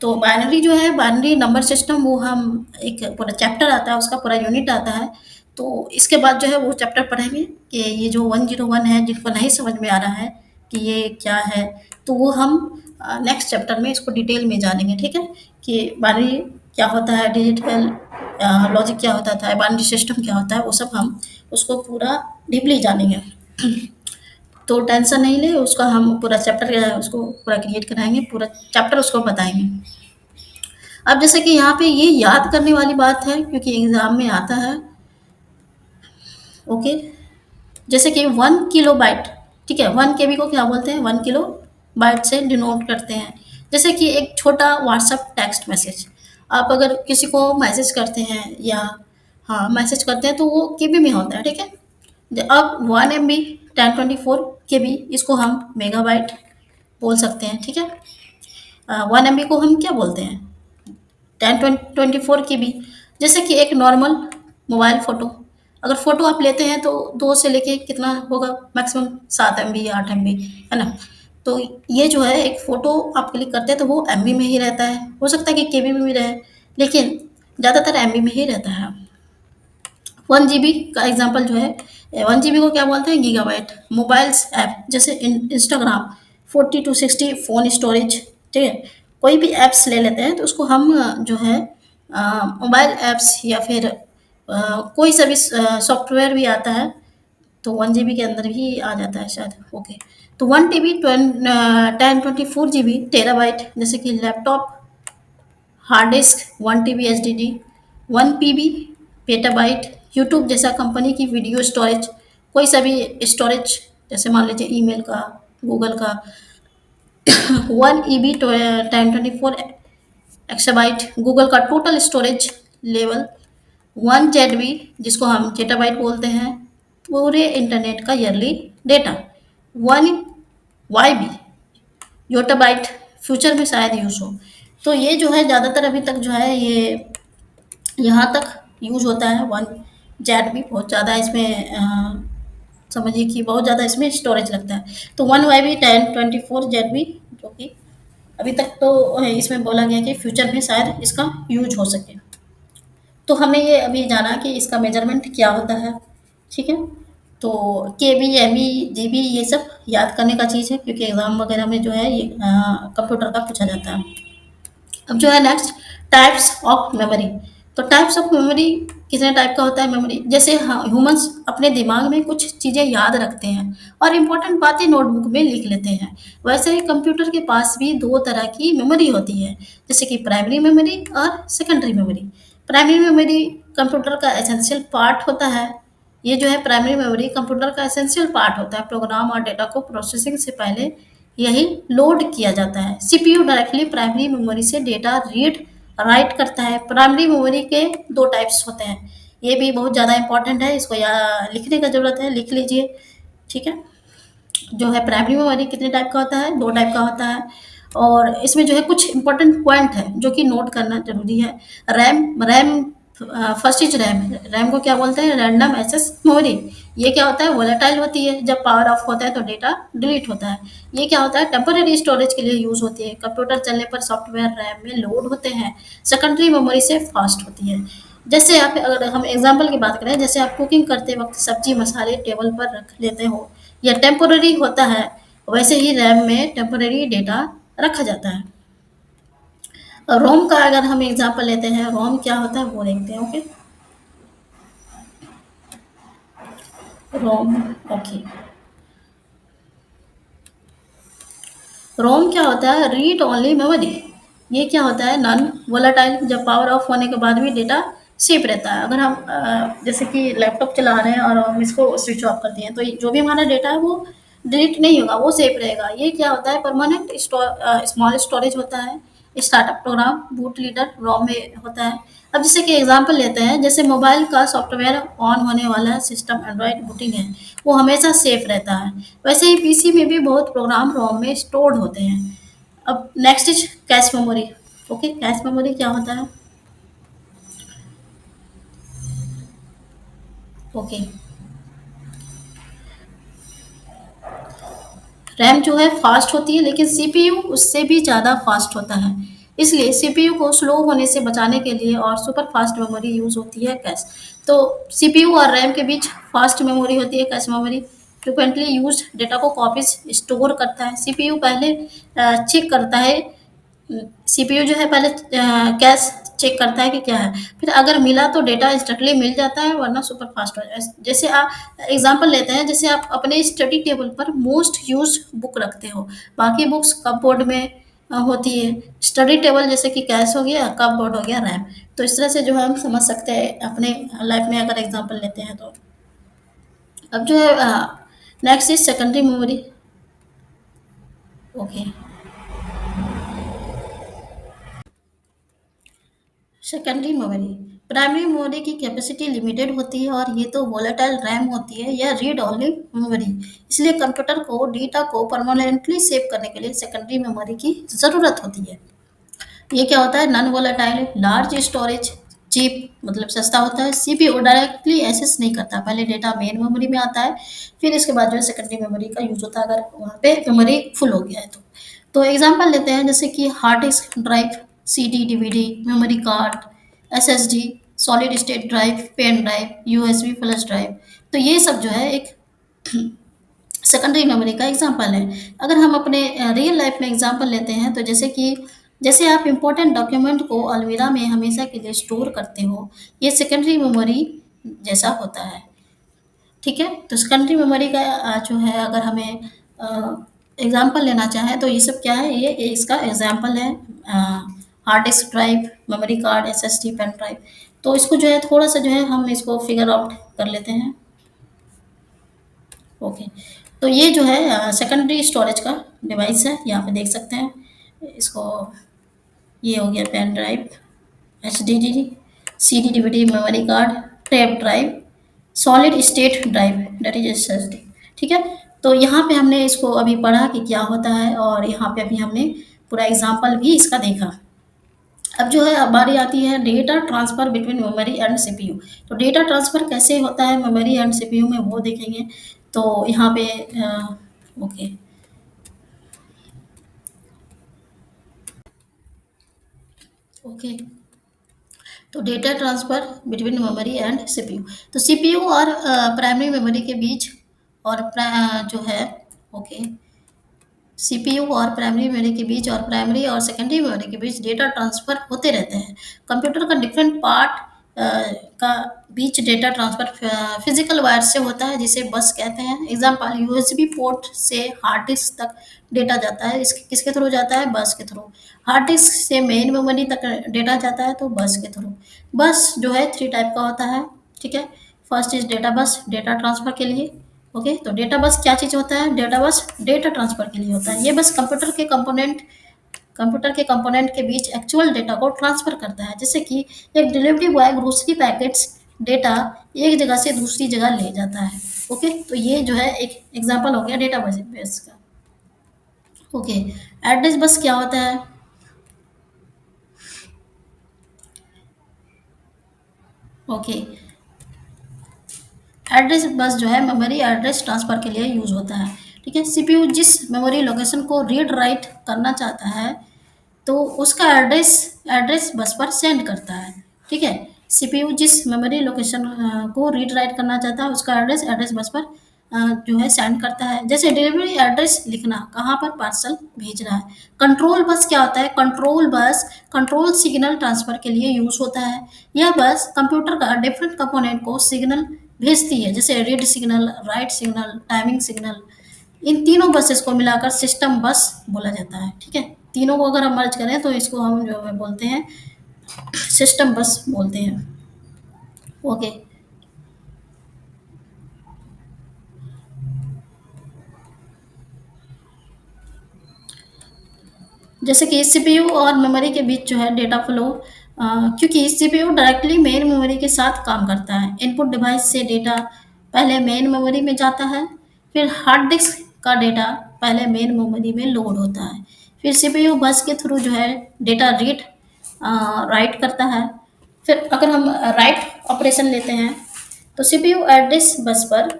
तो बाइनरी जो है, बाइनरी नंबर सिस्टम, वो हम एक पूरा चैप्टर आता है, उसका पूरा यूनिट आता है। तो इसके बाद जो है वो चैप्टर पढ़ेंगे कि ये जो 101 है, जिनको नहीं समझ में आ रहा है कि ये क्या है, तो वो हम नेक्स्ट चैप्टर में इसको डिटेल में जानेंगे। ठीक है, कि बाइनरी क्या होता है, डिजिटल लॉजिक क्या होता था, बाइनरी सिस्टम क्या होता है, वो सब हम उसको पूरा डीपली जानेंगे। तो टेंशन नहीं ले, उसका हम पूरा चैप्टर उसको पूरा क्रिएट कराएंगे, पूरा चैप्टर उसको बताएंगे। अब जैसे कि यहाँ पे ये याद करने वाली बात है, क्योंकि एग्जाम में आता है। ओके। जैसे कि 1 किलो बाइट, ठीक है, 1 KB को क्या बोलते हैं, 1 किलो बाइट से डिनोट करते हैं। जैसे कि एक छोटा व्हाट्सअप टेक्स्ट मैसेज, आप अगर किसी को मैसेज करते हैं या हाँ मैसेज करते हैं, तो वो केबी में होता है। ठीक है। अब 1 MB 1024 KB, इसको हम मेगाबाइट बोल सकते हैं। ठीक है। 1 MB को हम क्या बोलते हैं, 1024 KB। जैसे कि एक नॉर्मल मोबाइल फ़ोटो, अगर फ़ोटो आप लेते हैं तो 2 से लेके कितना होगा, मैक्सिमम 7 MB या 8 MB, है ना। तो ये जो है एक फ़ोटो आप क्लिक करते हैं तो वो MB में ही रहता है, हो सकता है कि KB में भी रहे, लेकिन ज़्यादातर MB में ही रहता है। 1 GB का एग्जांपल जो है, 1 GB को क्या बोलते हैं, गीगाबाइट। मोबाइल्स ऐप जैसे इंस्टाग्राम, 40 to 60 फ़ोन स्टोरेज। ठीक है, कोई भी ऐप्स ले लेते हैं तो उसको हम जो है मोबाइल ऐप्स या फिर कोई सा भी सॉफ्टवेयर भी आता है, तो 1 GB के अंदर ही आ जाता है शायद। ओके। तो 1 TB 1024 GB टेराबाइट, जैसे कि laptop, hard disk, 1 TB HDD, 1 PB petabyte. YouTube जैसा कंपनी की वीडियो स्टोरेज, कोई सा भी स्टोरेज, जैसे मान लीजिए ईमेल का, गूगल का। 1 EB 1024 एक्साबाइट, गूगल का टोटल स्टोरेज लेवल। 1 ZB, जिसको हम जेटाबाइट बोलते हैं, पूरे इंटरनेट का yearly data. 1 YB yottabyte, future में शायद यूज़ हो। तो ये जो है ज़्यादातर अभी तक जो है ये यहाँ तक यूज़ होता है। 1 ZB बहुत ज़्यादा इसमें समझिए कि बहुत ज़्यादा इसमें स्टोरेज लगता है। तो 1 YB 1024 ZB, जो कि अभी तक तो इसमें बोला गया कि फ्यूचर में शायद इसका यूज हो सके। तो हमने ये अभी जाना कि इसका मेजरमेंट क्या होता है। ठीक है। तो KB, MB, GB ये सब याद करने का चीज़ है, क्योंकि एग्ज़ाम वगैरह में जो है ये कंप्यूटर का पूछा जाता है। अब जो है नेक्स्ट, टाइप्स ऑफ मेमोरी। तो टाइप्स ऑफ मेमोरी कितने टाइप का होता है मेमोरी, जैसे ह्यूमंस अपने दिमाग में कुछ चीज़ें याद रखते हैं और इम्पोर्टेंट बातें नोटबुक में लिख लेते हैं, वैसे ही कंप्यूटर के पास भी दो तरह की मेमोरी होती है, जैसे कि प्राइमरी मेमोरी और secondary memory. Primary memory computer का एसेंशियल पार्ट होता है। ये जो है प्राइमरी मेमोरी कंप्यूटर का एसेंशियल पार्ट होता है, प्रोग्राम और डेटा को प्रोसेसिंग से पहले यही लोड किया जाता है। सीपीयू डायरेक्टली प्राइमरी मेमोरी से डेटा रीड राइट करता है। प्राइमरी मेमोरी के दो टाइप्स होते हैं, ये भी बहुत ज़्यादा इंपॉर्टेंट है, इसको या लिखने का ज़रूरत है, लिख लीजिए। ठीक है। जो है प्राइमरी मेमोरी कितने टाइप का होता है, दो टाइप का होता है। और इसमें जो है कुछ इंपॉर्टेंट पॉइंट है जो कि नोट करना जरूरी है। RAM RAM first is RAM. RAM को क्या बोलते हैं, रैंडम एक्सेस मेमोरी। ये क्या होता है, वोलेटाइल होती है, जब पावर ऑफ होता है तो डेटा डिलीट होता है। ये क्या होता है, टेम्पररी स्टोरेज के लिए यूज होती है, कंप्यूटर चलने पर सॉफ्टवेयर रैम में लोड होते हैं। सेकेंडरी मेमोरी से फास्ट होती है। जैसे आप, अगर हम एग्जाम्पल की बात करें, जैसे आप कुकिंग करते वक्त सब्जी मसाले टेबल पर रख लेते हो, यह टेम्पोररी होता है, वैसे ही रैम में टेम्पोररी डेटा रखा जाता है। रोम का अगर हम एग्जांपल लेते हैं, रोम क्या होता है वो देखते हैं। ओके। रोम। ओके। रोम क्या होता है, रीड ओनली मेमोरी। ये क्या होता है, नॉन वोलेटाइल, जब पावर ऑफ होने के बाद भी डेटा सेफ रहता है। अगर हम जैसे कि लैपटॉप चला रहे हैं और हम इसको स्विच ऑफ कर दिए, तो जो भी हमारा डेटा है वो डिलीट नहीं होगा, वो सेफ रहेगा। ये क्या होता है, परमानेंट स्मॉल स्टोरेज होता है। स्टार्टअप प्रोग्राम बूट लीडर रोम में होता है। अब जैसे कि एग्जांपल लेते हैं, जैसे मोबाइल का सॉफ्टवेयर ऑन होने वाला सिस्टम एंड्रॉयड बूटिंग है, वो हमेशा सेफ रहता है। वैसे ही पीसी में भी बहुत प्रोग्राम रोम में स्टोर्ड होते हैं। अब next is cache memory. Okay, cache memory क्या होता है? ओके, रैम जो है फास्ट होती है, लेकिन सीपीयू उससे भी ज़्यादा फास्ट होता है। इसलिए सीपीयू को स्लो होने से बचाने के लिए और सुपर फास्ट मेमोरी यूज़ होती है कैश। तो सीपीयू और रैम के बीच फास्ट मेमोरी होती है cache memory. Frequently used data को कॉपीज स्टोर करता है। सीपीयू पहले चेक करता है, सीपीयू जो है पहले कैश चेक करता है कि क्या है, फिर अगर मिला तो डेटा इंस्टेंटली मिल जाता है, वरना सुपर फास्ट हो जाए। जैसे आप एग्जांपल लेते हैं, जैसे आप अपने स्टडी टेबल पर मोस्ट यूज बुक रखते हो, बाकी बुक्स कपबोर्ड में होती है। स्टडी टेबल जैसे कि कैश हो गया, कपबोर्ड हो गया रैम। तो इस तरह से जो है हम समझ सकते हैं अपने लाइफ में अगर एग्जांपल लेते हैं तो। अब जो है next is secondary memory. Okay, secondary memory, primary memory की कैपेसिटी लिमिटेड होती है और ये तो वोलेटाइल रैम होती है, यह रीड ओनली मेमोरी। इसलिए कंप्यूटर को डेटा को परमानेंटली सेव करने के लिए सेकेंडरी मेमोरी की ज़रूरत होती है। ये क्या होता है, non volatile large storage, cheap मतलब सस्ता होता है। सीपीयू डायरेक्टली एक्सेस नहीं करता, पहले डेटा मेन मेमोरी में आता है, फिर इसके बाद जो है सेकेंडरी मेमोरी का यूज होता है अगर वहाँ पे मेमोरी फुल हो गया है तो। तो एग्जांपल लेते हैं, जैसे कि hard disk drive, CD DVD, memory card, SSD, solid state drive, pen drive, USB flash drive. तो ये सब जो है एक सेकेंडरी मेमोरी का एग्जांपल है। अगर हम अपने रियल लाइफ में एग्जांपल लेते हैं, तो जैसे कि जैसे आप इम्पोर्टेंट डॉक्यूमेंट को अलमीरा में हमेशा के लिए स्टोर करते हो, ये सेकेंडरी मेमोरी जैसा होता है। ठीक है, तो सेकेंडरी मेमोरी का जो है अगर हमें एग्जांपल लेना चाहें तो ये सब क्या है, ये इसका एग्जांपल है। Hard disk drive, memory card, SSD, pen drive. तो इसको जो है थोड़ा सा जो है हम इसको फिगर आउट कर लेते हैं। ओके, तो ये जो है सेकेंडरी स्टोरेज का डिवाइस है, यहाँ पे देख सकते हैं इसको। ये हो गया pen drive, H D D, C D DVD, memory card, tape drive, solid state drive, that is S S D. ठीक है, तो यहाँ पे हमने इसको अभी पढ़ा कि क्या होता है, और यहाँ पे अभी हमने पूरा एग्जाम्पल भी इसका देखा। अब जो है हमारी आती है data transfer between memory and CPU. तो डेटा ट्रांसफर कैसे होता है मेमोरी एंड सीपीयू में, वो देखेंगे। तो यहाँ पे ओके, ओके, तो data transfer between memory and CPU. तो सीपीयू और प्राइमरी मेमोरी के बीच और जो है ओके, सीपीयू और प्राइमरी मेमोरी के बीच और प्राइमरी और सेकेंडरी मेमोरी के बीच डेटा ट्रांसफर होते रहते हैं। कंप्यूटर का डिफरेंट पार्ट का बीच डेटा ट्रांसफर फिजिकल वायर से होता है, जिसे बस कहते हैं। एग्जांपल, यूएसबी पोर्ट से हार्ड डिस्क तक डेटा जाता है, इसके किसके थ्रू जाता है, बस के थ्रू। हार्ड डिस्क से मेन मेमोरी तक डेटा जाता है, तो बस के थ्रू। बस जो है थ्री टाइप का होता है। ठीक है, first is data bus, data transfer के लिए। ओके, तो डेटा बस क्या चीज़ होता है, डेटा बस डेटा ट्रांसफर के लिए होता है। ये बस कंप्यूटर के कंपोनेंट के बीच एक्चुअल डेटा को ट्रांसफर करता है, जैसे कि एक delivery boy grocery packets data एक जगह से दूसरी जगह ले जाता है। ओके, तो ये जो है एक एग्जांपल हो गया डेटा बस का। ओके, एड्रेस बस क्या होता है? ओके, एड्रेस बस जो है मेमोरी एड्रेस ट्रांसफर के लिए यूज होता है। ठीक है, सीपीयू जिस मेमोरी लोकेशन को रीड राइट करना चाहता है, तो उसका एड्रेस एड्रेस बस पर सेंड करता है। ठीक है, सीपीयू जिस मेमोरी लोकेशन को रीड राइट करना चाहता है, उसका एड्रेस एड्रेस बस पर जो है सेंड करता है। जैसे डिलीवरी एड्रेस लिखना, कहाँ पर पार्सल भेज रहा है। कंट्रोल बस क्या होता है, control bus control signal transfer के लिए यूज होता है। यह बस कंप्यूटर का डिफरेंट कंपोनेंट को सिग्नल भेजती है, जैसे read signal, write signal, timing signal. इन तीनों बसेस को मिलाकर सिस्टम बस बोला जाता है। ठीक है, तीनों को अगर हम मर्ज करें तो इसको हम जो है बोलते हैं सिस्टम बस बोलते हैं। ओके, जैसे कि सीपीयू और मेमोरी के बीच जो है डेटा फ्लो, क्योंकि सीपीयू डायरेक्टली मेन मेमोरी के साथ काम करता है। इनपुट डिवाइस से डेटा पहले मेन मेमोरी में जाता है, फिर हार्ड डिस्क का डेटा पहले मेन मेमोरी में लोड होता है, फिर सीपीयू बस के थ्रू जो है डेटा रीड राइट करता है। फिर अगर हम राइट ऑपरेशन लेते हैं, तो सीपीयू एड्रेस बस पर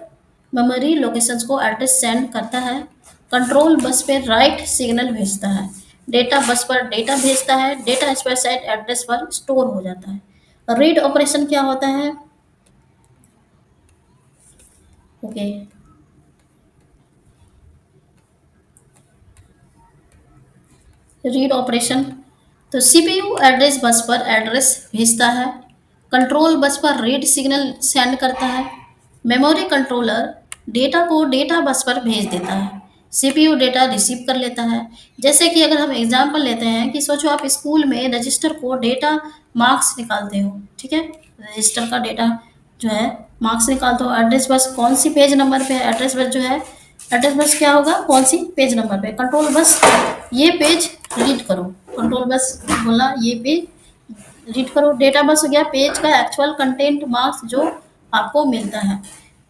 मेमोरी लोकेशंस को एड्रेस सेंड करता है, कंट्रोल बस पे राइट सिग्नल भेजता है, डेटा बस पर डेटा भेजता है, डेटा स्पेसिफाइड एड्रेस पर स्टोर हो जाता है। रीड ऑपरेशन क्या होता है? ओके, रीड ऑपरेशन, तो सीपीयू एड्रेस बस पर एड्रेस भेजता है, कंट्रोल बस पर रीड सिग्नल सेंड करता है, मेमोरी कंट्रोलर डेटा को डेटा बस पर भेज देता है, सीपीयू डेटा रिसीव कर लेता है। जैसे कि अगर हम एग्जांपल लेते हैं कि सोचो आप स्कूल में रजिस्टर को डेटा मार्क्स निकालते हो, ठीक है, रजिस्टर का डेटा जो है मार्क्स निकालते हो, एड्रेस बस कौन सी पेज नंबर पे है, एड्रेस बस जो है, एड्रेस बस क्या होगा, कौन सी पेज नंबर पे, कंट्रोल बस ये पेज रीड करो, कंट्रोल बस बोला ये पेज रीड करो, डेटा बस हो गया पेज का एक्चुअल कंटेंट मार्क्स जो आपको मिलता है।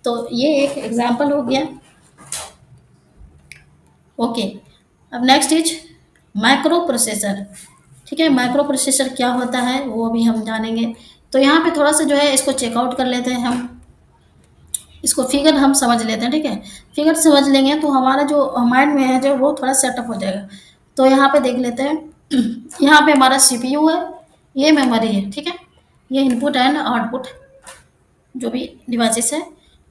तो ये एक एग्जांपल हो गया। ओके, अब नेक्स्ट इज माइक्रो प्रोसेसर। ठीक है, माइक्रो प्रोसेसर क्या होता है वो अभी हम जानेंगे। तो यहाँ पे थोड़ा सा जो है इसको चेकआउट कर लेते हैं हम, इसको फिगर हम समझ लेते हैं, ठीक है। फिगर समझ लेंगे तो हमारा जो माइंड में है जो वो थोड़ा सेटअप हो जाएगा। तो यहाँ पे देख लेते हैं यहाँ पे हमारा सीपीयू है, ये मेमोरी है, ठीक है, ये इनपुट एंड आउटपुट जो भी डिवाइसेस है।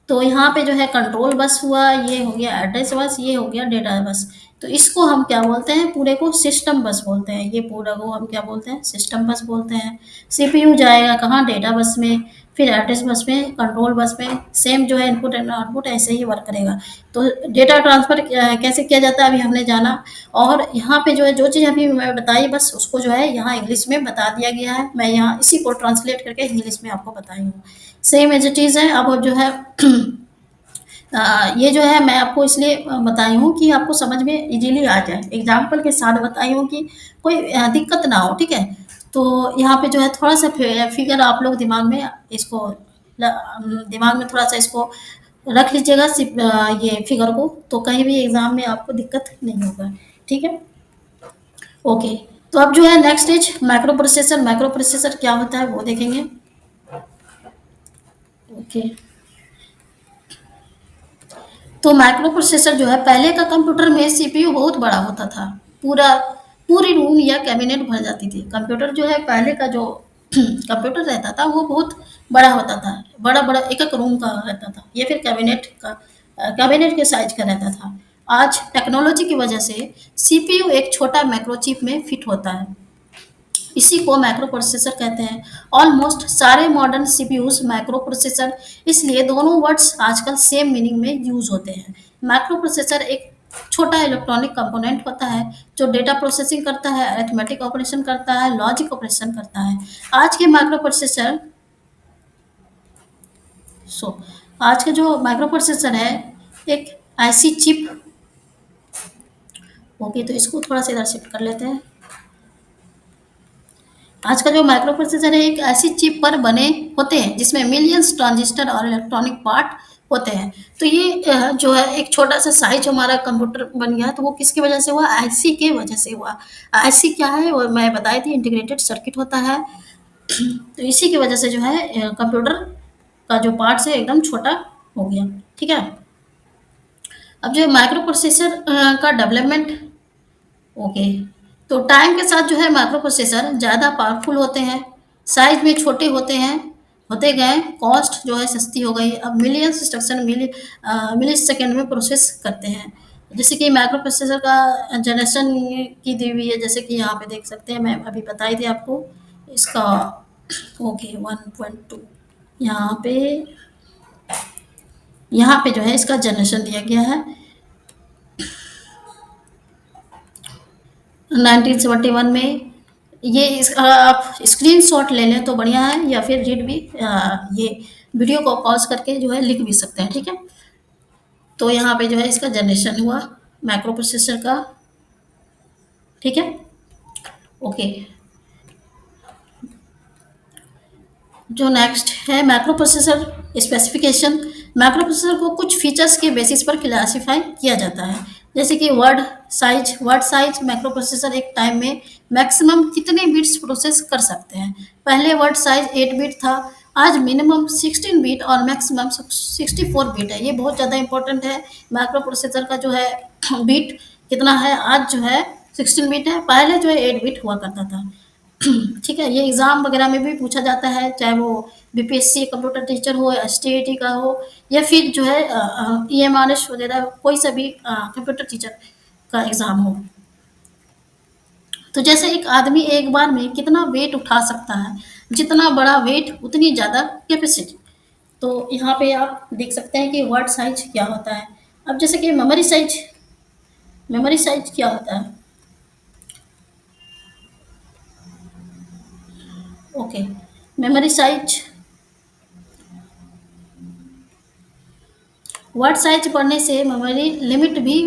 तो यहाँ पे जो है कंट्रोल बस हुआ, ये हो गया एड्रेस बस, ये हो गया डेटा बस। तो इसको हम क्या बोलते हैं, पूरे को सिस्टम बस बोलते हैं, ये पूरा को हम क्या बोलते हैं, सिस्टम बस बोलते हैं। सीपीयू जाएगा कहाँ, डेटा बस में, फिर एड्रेस बस में, कंट्रोल बस में, सेम जो है इनपुट एंड आउटपुट ऐसे ही वर्क करेगा। तो डेटा ट्रांसफर कैसे किया जाता है अभी हमने जाना। और यहाँ पे जो है जो चीज़ अभी मैं बताई बस उसको जो है यहाँ इंग्लिश में बता दिया गया है, मैं यहाँ इसी को ट्रांसलेट करके इंग्लिश में आपको बताई हूँ, सेम एज इट इज़ है। अब जो है ये जो है मैं आपको इसलिए बताई हूँ कि आपको समझ में इजीली आ जाए, एग्जाम्पल के साथ बताई हूँ कि कोई दिक्कत ना हो, ठीक है। तो यहाँ पे जो है थोड़ा सा फिगर आप लोग दिमाग में इसको दिमाग में थोड़ा सा इसको रख लीजिएगा, ये फिगर को, तो कहीं भी एग्जाम में आपको दिक्कत नहीं होगा, ठीक है। ओके, तो अब जो है next is micro processor. Micro processor क्या होता है वो देखेंगे। ओके, तो माइक्रो प्रोसेसर जो है पहले का कंप्यूटर में सीपीयू बहुत बड़ा होता था, पूरा पूरी रूम या कैबिनेट भर जाती थी। कंप्यूटर जो है पहले का जो कंप्यूटर रहता था वो बहुत बड़ा होता था, बड़ा बड़ा एक एक रूम का रहता था, या फिर कैबिनेट के साइज का रहता था। आज टेक्नोलॉजी की वजह से सीपीयू एक छोटा माइक्रोचिप में फिट होता है, इसी को माइक्रो प्रोसेसर कहते हैं। ऑलमोस्ट सारे मॉडर्न सीपीयूज माइक्रो प्रोसेसर, इसलिए दोनों वर्ड्स आजकल सेम मीनिंग में यूज होते हैं। माइक्रो प्रोसेसर एक छोटा इलेक्ट्रॉनिक कंपोनेंट होता है जो डेटा प्रोसेसिंग करता है, अरिथमेटिक ऑपरेशन करता है, लॉजिक ऑपरेशन करता है। आज के माइक्रो प्रोसेसर सो आज के जो माइक्रो प्रोसेसर है एक ऐसी चिप। ओके, तो इसको थोड़ा सा इधर शिफ्ट कर लेते हैं। आज का जो माइक्रो प्रोसेसर है एक ऐसी चिप पर बने होते हैं जिसमें मिलियंस ट्रांजिस्टर और इलेक्ट्रॉनिक पार्ट होते हैं। तो ये जो है एक छोटा सा साइज हमारा कंप्यूटर बन गया, तो वो किसकी वजह से हुआ, आईसी के वजह से हुआ। आईसी क्या है वो मैं बताई थी, इंटीग्रेटेड सर्किट होता है। तो इसी की वजह से जो है कंप्यूटर का जो पार्ट है एकदम छोटा हो गया, ठीक है। अब जो माइक्रो प्रोसेसर का डेवलपमेंट, ओके, तो टाइम के साथ जो है माइक्रो प्रोसेसर ज़्यादा पावरफुल होते हैं, साइज में छोटे होते हैं, होते गए, कॉस्ट जो है सस्ती हो गई। अब मिलियंस इंस्ट्रक्शन मिली सेकेंड में प्रोसेस करते हैं। जैसे कि माइक्रो प्रोसेसर का जनरेशन की दी हुई है, जैसे कि यहाँ पे देख सकते हैं, मैं अभी बताई थी आपको इसका। ओके, 1.2 यहाँ पे यहाँ पे जो है इसका जनरेशन दिया गया है 1971 में। ये आप स्क्रीनशॉट ले लें तो बढ़िया है, या फिर रीड भी ये वीडियो को पॉज करके जो है लिख भी सकते हैं, ठीक है। तो यहाँ पे जो है इसका जनरेशन हुआ माइक्रो प्रोसेसर का, ठीक है। ओके, जो नेक्स्ट है macro processor specification. Macro processor को कुछ फीचर्स के बेसिस पर क्लासिफाई किया जाता है, जैसे कि वर्ड साइज मैक्रो प्रोसेसर एक टाइम में मैक्सिमम कितने बिट्स प्रोसेस कर सकते हैं। पहले वर्ड साइज 8 बिट था, आज मिनिमम 16 बिट और मैक्सिमम 64 बिट है। ये बहुत ज़्यादा इंपॉर्टेंट है। मैक्रो प्रोसेसर का जो है बिट कितना है, आज जो है 16 बिट है, पहले जो है 8 बिट हुआ करता था। ठीक है, ये एग्ज़ाम वगैरह में भी पूछा जाता है, चाहे वो बीपीएससी कंप्यूटर टीचर हो, एसटीईटी का हो, या फिर जो है ईएमआरएस वगैरह कोई सा भी कंप्यूटर टीचर का एग्ज़ाम हो। तो जैसे एक आदमी एक बार में कितना वेट उठा सकता है, जितना बड़ा वेट उतनी ज़्यादा कैपेसिटी। तो यहाँ पे आप देख सकते हैं कि वर्ड साइज क्या होता है। अब जैसे कि मेमोरी साइज क्या होता है। Okay, memory size, word size बढ़ने से मेमोरी लिमिट भी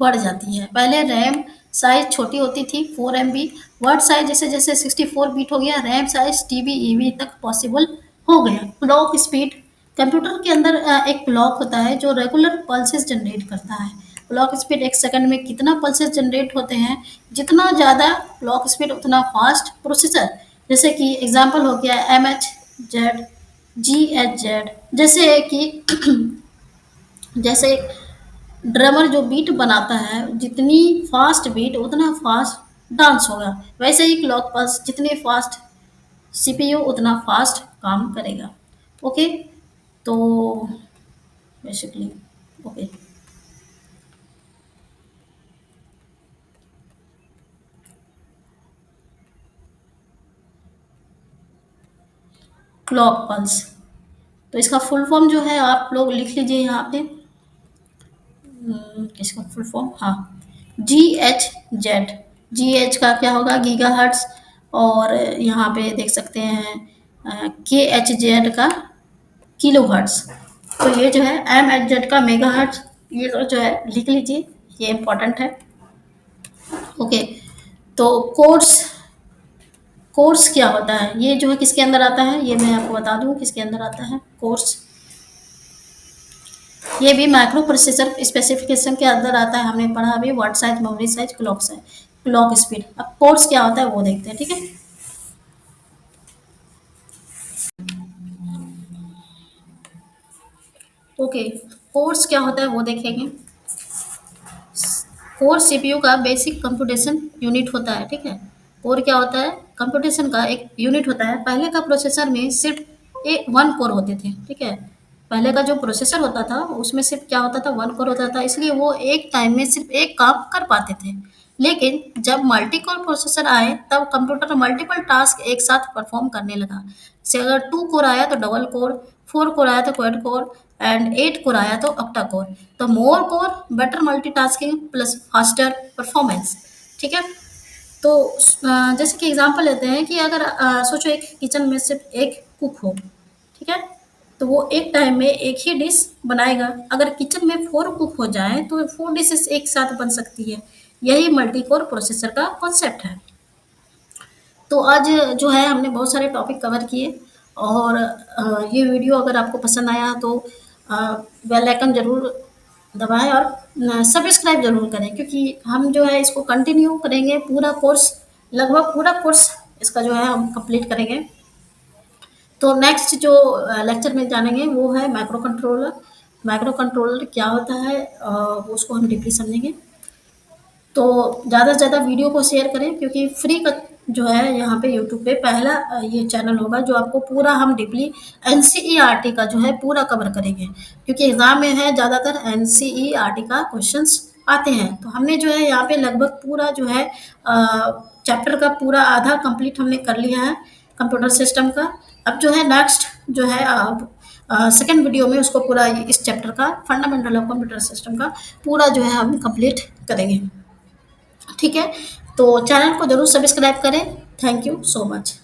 बढ़ जाती है। पहले रैम साइज छोटी होती थी 4 MB, वर्ड साइज जैसे जैसे 64 बिट हो गया, रैम साइज TB EB तक पॉसिबल हो गया। क्लॉक स्पीड, कंप्यूटर के अंदर एक क्लॉक होता है जो रेगुलर पल्सेस जनरेट करता है। क्लॉक स्पीड एक सेकंड में कितना पल्सेस जनरेट होते हैं, जितना ज़्यादा क्लॉक स्पीड उतना फास्ट प्रोसेसर। जैसे कि एग्जांपल हो गया MHZ, GHZ, जैसे कि जैसे एक ड्रमर जो बीट बनाता है, जितनी फास्ट बीट उतना फास्ट डांस होगा, वैसे ही क्लॉक पल्स जितनी फास्ट सीपीयू उतना फास्ट काम करेगा। ओके, तो बेसिकली ओके, क्लॉक पल्स, तो इसका फुल फॉर्म जो है आप लोग लिख लीजिए यहाँ पे। इसका फुल फॉर्म, हाँ, GHZ। GH का क्या होगा, गीगाहर्ट्ज, और यहाँ पे देख सकते हैं KHZ का किलोहर्ट्ज। तो ये जो है MHZ का मेगाहर्ट्ज, ये जो है लिख लीजिए, ये इम्पोर्टेंट है। ओके, तो कोर्स क्या होता है, ये जो है किसके अंदर आता है, ये मैं आपको बता दूं किसके अंदर आता है कोर्स। ये भी माइक्रो प्रोसेसर स्पेसिफिकेशन के अंदर आता है। हमने पढ़ा अभी word size, memory size, clock speed. अब कोर्स क्या होता है वो देखते हैं, ठीक है। ओके, कोर्स क्या होता है वो देखेंगे। कोर सीपीयू का बेसिक कंप्यूटेशन यूनिट होता है, ठीक है। कोर क्या होता है, कंप्यूटेशन का एक यूनिट होता है। पहले का प्रोसेसर में सिर्फ एक वन कोर होते थे, ठीक है। पहले का जो प्रोसेसर होता था उसमें सिर्फ क्या होता था, वन कोर होता था, इसलिए वो एक टाइम में सिर्फ एक काम कर पाते थे। लेकिन जब मल्टी कोर प्रोसेसर आए तब कंप्यूटर मल्टीपल टास्क एक साथ परफॉर्म करने लगा। से अगर 2 कोर आया तो डबल कोर, 4 कोर आया तो क्वाड कोर, एंड 8 कोर आया तो ऑक्टा कोर। तो more core, better multitasking plus faster performance, ठीक है। तो जैसे कि एग्जांपल लेते हैं कि अगर सोचो एक किचन में सिर्फ एक कुक हो, ठीक है, तो वो एक टाइम में एक ही डिश बनाएगा। अगर किचन में 4 कुक हो जाए तो 4 डिशेस एक साथ बन सकती है। यही मल्टी कोर प्रोसेसर का कॉन्सेप्ट है। तो आज जो है हमने बहुत सारे टॉपिक कवर किए, और ये वीडियो अगर आपको पसंद आया तो बेल आइकन ज़रूर दबाएं, और सब्सक्राइब ज़रूर करें, क्योंकि हम जो है इसको कंटिन्यू करेंगे। पूरा कोर्स, लगभग पूरा कोर्स इसका जो है हम कंप्लीट करेंगे। तो नेक्स्ट जो लेक्चर में जानेंगे वो है माइक्रो कंट्रोलर। माइक्रो कंट्रोलर क्या होता है, वो उसको हम डीपली समझेंगे। तो ज़्यादा से ज़्यादा वीडियो को शेयर करें, क्योंकि फ्री का जो है यहाँ पे यूट्यूब पे पहला ये चैनल होगा जो आपको पूरा हम डीपली एनसीईआरटी का जो है पूरा कवर करेंगे, क्योंकि एग्ज़ाम में है ज़्यादातर एनसीईआरटी का क्वेश्चंस आते हैं। तो हमने जो है यहाँ पे लगभग पूरा जो है चैप्टर का पूरा आधा कंप्लीट हमने कर लिया है कंप्यूटर सिस्टम का। अब जो है नेक्स्ट जो है अब सेकेंड वीडियो में उसको पूरा इस चैप्टर का फंडामेंटल ऑफ कंप्यूटर सिस्टम का पूरा जो है हम कंप्लीट करेंगे, ठीक है। तो चैनल को ज़रूर सब्सक्राइब करें। Thank you so much.